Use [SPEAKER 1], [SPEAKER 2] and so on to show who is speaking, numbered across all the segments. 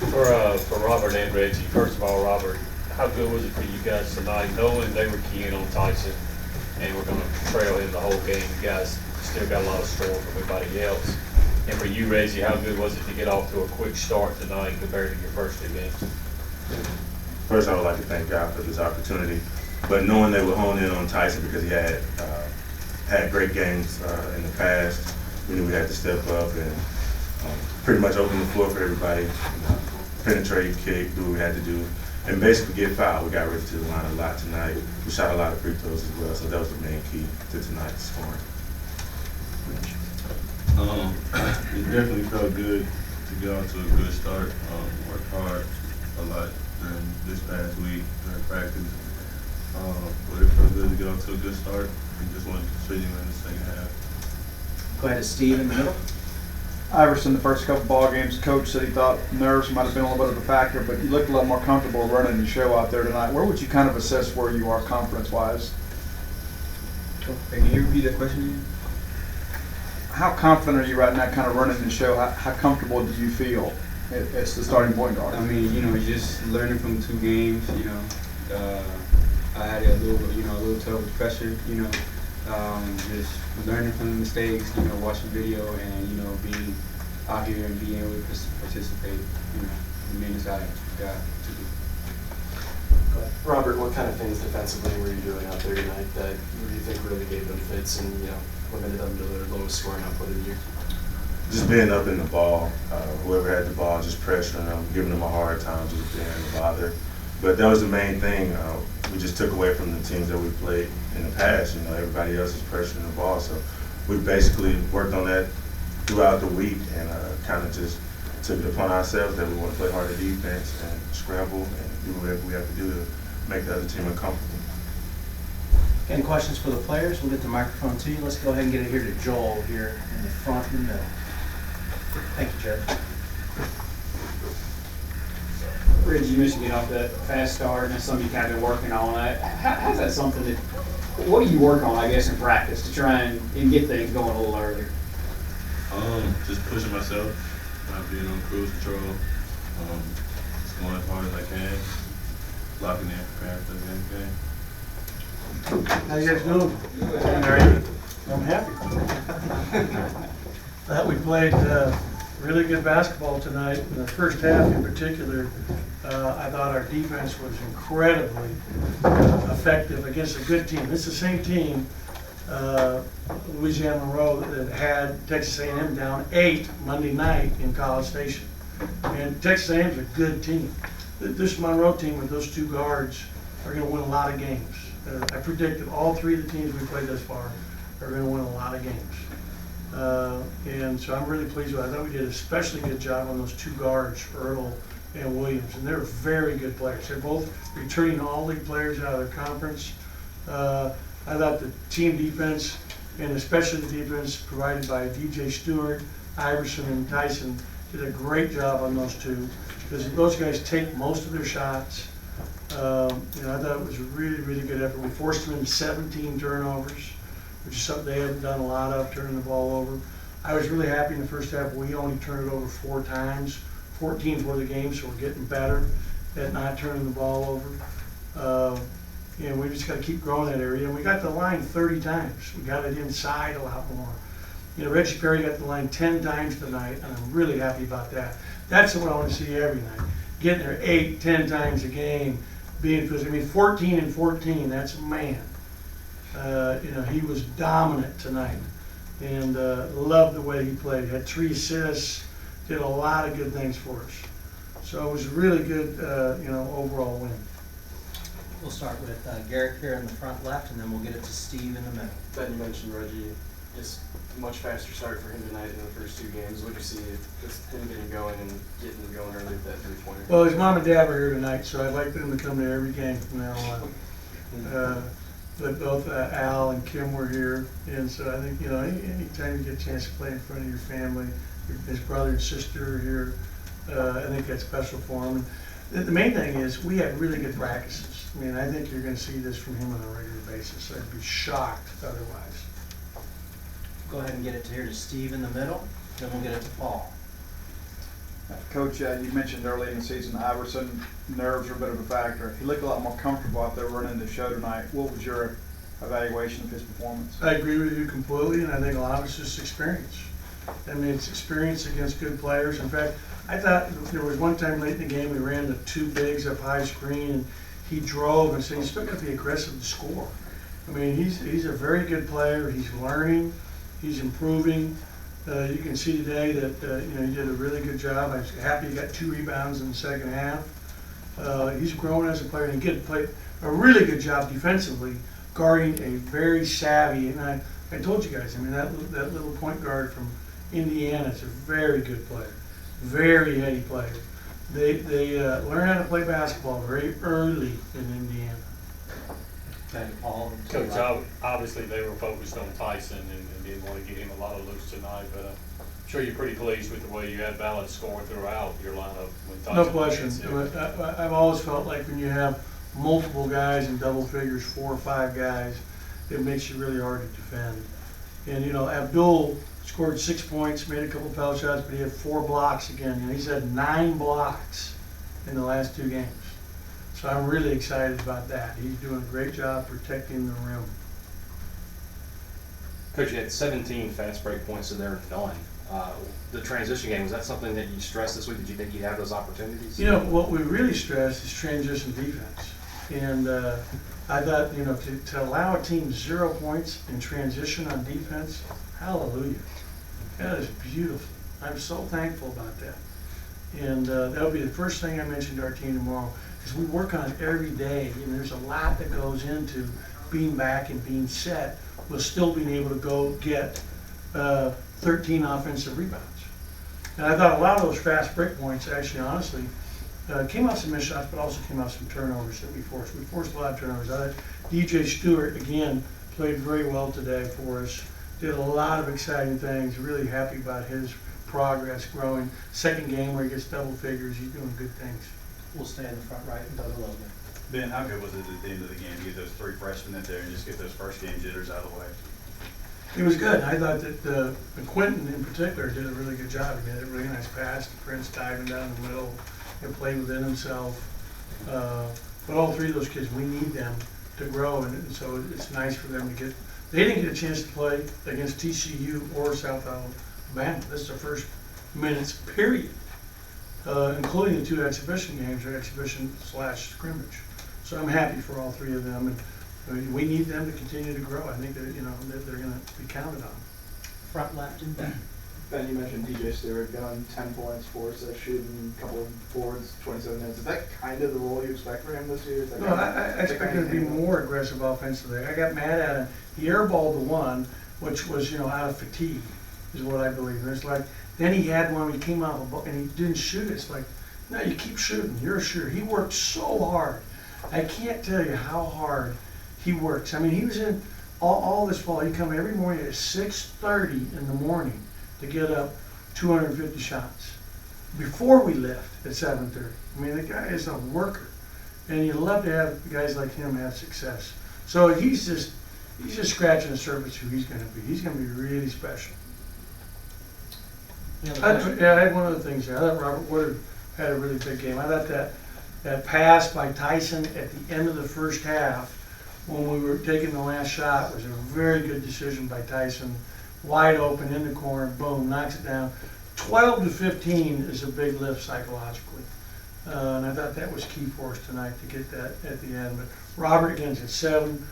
[SPEAKER 1] For Robert and Reggie, first of all, Robert, how good was it for you guys tonight, knowing they were keying on Tyson and we're going to trail him the whole game? You guys still got a lot of storm from everybody else. And for you, Reggie, how good was it to get off to a quick start tonight compared to your first two games?
[SPEAKER 2] First, I would like to thank God for this opportunity. But knowing they would hone in on Tyson because he had great games in the past, we knew we had to step up and pretty much open the floor for everybody, penetrate, kick, do what we had to do, and basically get fouled. We got ready to the line a lot tonight. We shot a lot of free throws as well, so that was the main key to tonight's scoring.
[SPEAKER 3] It definitely felt good to get off to a good start. Worked hard a lot during this past week during practice. But it felt good to get off to a good start and just wanted to continue in the second half.
[SPEAKER 4] Go ahead to Steve in the middle.
[SPEAKER 5] Iverson, the first couple ball games, coach said he thought nerves might have been a little bit of a factor, but you looked a lot more comfortable running the show out there tonight. Where would you kind of assess where you are confidence-wise?
[SPEAKER 4] Can you repeat that question again?
[SPEAKER 5] How confident are you right now kind of running the show? How comfortable do you feel as the starting point guard?
[SPEAKER 6] I mean, just learning from 2 games, I had a little tough pressure, just learning from the mistakes, watching video and, being out here and being able to participate, in the minutes I got to do.
[SPEAKER 7] Robert, what kind of things defensively were you doing out there tonight that you think really gave them fits and, limited them to their lowest scoring output of the year?
[SPEAKER 2] Just being up in the ball, whoever had the ball, just pressuring them, giving them a hard time, just being a bother. But that was the main thing we just took away from the teams that we played in the past. Everybody else is pressuring the ball, so we basically worked on that throughout the week and kind of just took it upon ourselves that we want to play harder defense and scramble and do whatever we have to do to make the other team uncomfortable.
[SPEAKER 4] Any questions for the players? We'll get the microphone to you. Let's go ahead and get it here to Joel here in the front and the middle. Thank you, Jared.
[SPEAKER 8] Reggie, you mentioned getting off that fast start, and that's something you kind of been working on. How's that something that, what do you work on, I guess, in practice to try and get things going a little earlier?
[SPEAKER 3] Just pushing myself, not being on cruise control, just going as hard as I can, locking in, preparing for the game.
[SPEAKER 9] How you guys doing? I'm happy. Thought we played really good basketball tonight. In the first half in particular, I thought our defense was incredibly effective against a good team. It's the same team, Louisiana Monroe, that had Texas A&M down 8 Monday night in College Station. And Texas A&M is a good team. This Monroe team with those 2 guards are going to win a lot of games. I predicted all 3 of the teams we played thus far are going to win a lot of games. And so I'm really pleased with it. I thought we did an especially good job on those 2 guards, Ertl and Williams, and they're very good players. They're both returning all-league players out of their conference. I thought the team defense, and especially the defense provided by DJ Stewart, Iverson, and Tyson, did a great job on those 2, because those guys take most of their shots. I thought it was a really, really good effort. We forced them into 17 turnovers, which is something they haven't done a lot of, turning the ball over. I was really happy in the first half. We only turned it over 4 times, 14 for the game, so we're getting better at not turning the ball over. We just got to keep growing that area. And we got the line 30 times. We got it inside a lot more. Reggie Perry got the line 10 times tonight, and I'm really happy about that. That's what I want to see every night. Getting there 8, 10 times a game, being, 14 and 14, that's a man. He was dominant tonight, and loved the way he played. Had 3 assists, did a lot of good things for us. So it was a really good, overall win.
[SPEAKER 4] We'll start with Garrett here in the front left, and then we'll get it to Steve in the middle.
[SPEAKER 7] Ben, you mentioned Reggie, just a much faster start for him tonight in the first 2 games. What did you see, just him getting going and getting going early with that 3-pointer?
[SPEAKER 9] Well, his mom and dad were here tonight, so I'd like them to come to every game from now on. But both Al and Kim were here, and so I think, anytime you get a chance to play in front of your family, his brother and sister are here, I think that's special for him. And the main thing is we had really good practices. I think you're going to see this from him on a regular basis. I'd be shocked otherwise.
[SPEAKER 4] Go ahead and get it to here to Steve in the middle, then we'll get it to Paul.
[SPEAKER 5] Coach, you mentioned early in the season, Iverson, nerves are a bit of a factor. He looked a lot more comfortable out there running the show tonight. What was your evaluation of his performance?
[SPEAKER 9] I agree with you completely, and I think a lot of it's just experience. I mean, it's experience against good players. In fact, I thought there was one time late in the game we ran the two bigs up high screen, and he drove and said, "You still got to be aggressive to score." I mean, he's a very good player. He's learning. He's improving. You can see today that he did a really good job. I was happy he got 2 rebounds in the second half. He's grown as a player, and he played a really good job defensively, guarding a very savvy. And I told you guys, I mean, that little point guard from Indiana is a very good player, very heady player. They learn how to play basketball very early in Indiana.
[SPEAKER 4] Thank you, Paul.
[SPEAKER 1] Coach, obviously they were focused on Tyson and didn't want to get him a lot of looks tonight, but I'm sure you're pretty pleased with the way you had balance scoring throughout your lineup when Tyson.
[SPEAKER 9] No question.
[SPEAKER 1] was in.
[SPEAKER 9] I've always felt like when you have multiple guys in double figures, 4 or 5 guys, it makes you really hard to defend. And Abdul scored 6 points, made a couple foul shots, but he had 4 blocks again. He's had 9 blocks in the last 2 games. So I'm really excited about that. He's doing a great job protecting the rim.
[SPEAKER 10] Coach, you had 17 fast break points in there and 9. The transition game, was that something that you stressed this week? Did you think you'd have those opportunities?
[SPEAKER 9] What we really stress is transition defense. And I thought, to allow a team 0 points in transition on defense, hallelujah. That is beautiful. I'm so thankful about that. And that'll be the first thing I mention to our team tomorrow, because we work on it every day, and there's a lot that goes into being back and being set, while still being able to go get 13 offensive rebounds. And I thought a lot of those fast break points, actually, honestly, came off some missed shots, but also came off some turnovers that we forced. We forced a lot of turnovers. I thought DJ Stewart, again, played very well today for us. Did a lot of exciting things. Really happy about his progress, growing. Second game where he gets double figures. He's doing good things.
[SPEAKER 4] We'll stay in the front right and Doug Logan.
[SPEAKER 11] Ben, how good was it at the end of the game to get those 3 freshmen in there and just get those first game jitters out of the way?
[SPEAKER 9] It was good. I thought that Quentin in particular did a really good job. He made a really nice pass. Prince diving down the middle and played within himself. But all 3 of those kids, we need them to grow, and so it's nice for them to get. They didn't get a chance to play against TCU or South Alabama. This is their first minutes, period, including the 2 exhibition games or exhibition/scrimmage. So I'm happy for all 3 of them, and we need them to continue to grow. I think that they're going to be counted on.
[SPEAKER 4] Front left and back.
[SPEAKER 5] Ben, you mentioned DJ Stewart going 10 points, 4 assists, shooting a couple of boards, 27 minutes. Is that kind of the role you expect for him this year?
[SPEAKER 9] No, I expect him to be more aggressive offensively. I got mad at him. He airballed the one, which was out of fatigue, is what I believe. It's like then he had one. He came out and he didn't shoot it. It's like, no, you keep shooting. You're a shooter. He worked so hard. I can't tell you how hard he works. I mean, he was in all this fall. He'd come every morning at 6:30 in the morning to get up 250 shots before we left at 7:30. I mean, the guy is a worker, and you love to have guys like him have success. So he's just scratching the surface who he's going to be. He's going to be really special. I had one of the things there. I thought Robert Woodard had a really big game. I thought that pass by Tyson at the end of the first half, when we were taking the last shot, was a very good decision by Tyson. Wide open in the corner, boom, knocks it down. 12 to 15 is a big lift psychologically. And I thought that was key for us tonight to get that at the end. But Robert, again, at 7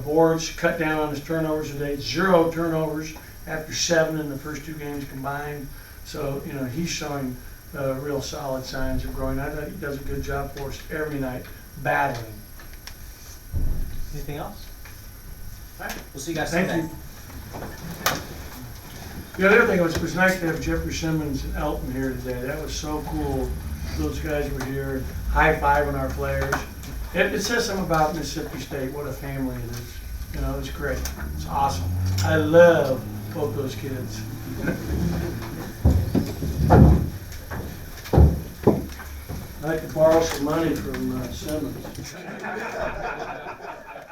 [SPEAKER 9] boards, cut down on his turnovers today. 0 turnovers after 7 in the first 2 games combined. So, he's showing real solid signs of growing. I thought he does a good job for us every night, battling.
[SPEAKER 4] Anything else? All right, we'll see you guys
[SPEAKER 9] Thank
[SPEAKER 4] Sunday.
[SPEAKER 9] you. The other thing was nice to have Jeffrey Simmons and Elton here today. That was so cool. Those guys were here, high-fiving our players. It says something about Mississippi State, what a family it is. It's great. It's awesome. I love both those kids. I'd like to borrow some money from Simmons.